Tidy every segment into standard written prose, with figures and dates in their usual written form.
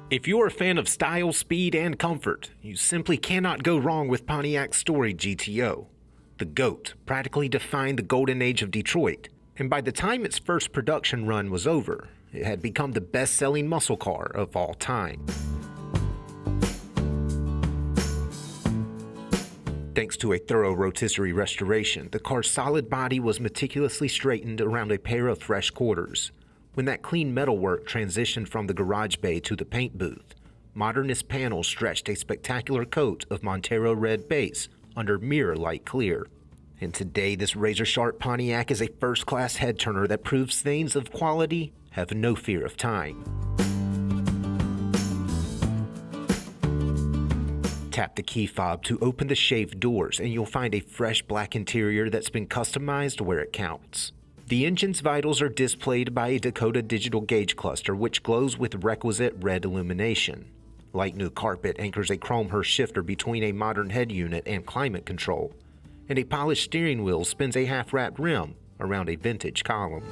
If you're a fan of style, speed, and comfort, you simply cannot go wrong with Pontiac's storied GTO. The GOAT practically defined the golden age of Detroit, and by the time its first production run was over, it had become the best-selling muscle car of all time. Thanks to a thorough rotisserie restoration, the car's solid body was meticulously straightened around a pair of fresh quarters. When that clean metalwork transitioned from the garage bay to the paint booth, modernist panels stretched a spectacular coat of Montero red base under mirror-like clear. And today, this razor-sharp Pontiac is a first-class head-turner that proves things of quality have no fear of time. Tap the key fob to open the shaved doors, and you'll find a fresh black interior that's been customized where it counts. The engine's vitals are displayed by a Dakota digital gauge cluster which glows with requisite red illumination. Light new carpet anchors a chrome-Hurst shifter between a modern head unit and climate control, and a polished steering wheel spins a half-wrapped rim around a vintage column.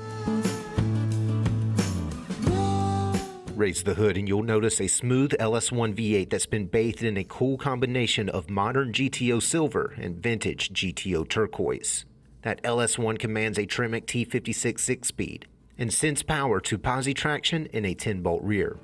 Raise the hood and you'll notice a smooth LS1 V8 that's been bathed in a cool combination of modern GTO silver and vintage GTO turquoise. That LS1 commands a Tremec T56 6-speed and sends power to Posi traction in a 10-bolt rear.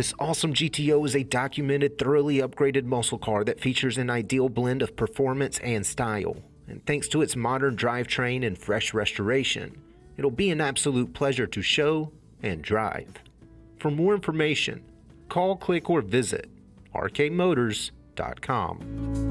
This awesome GTO is a documented, thoroughly upgraded muscle car that features an ideal blend of performance and style. And thanks to its modern drivetrain and fresh restoration, it'll be an absolute pleasure to show and drive. For more information, call, click, or visit rkmotors.com.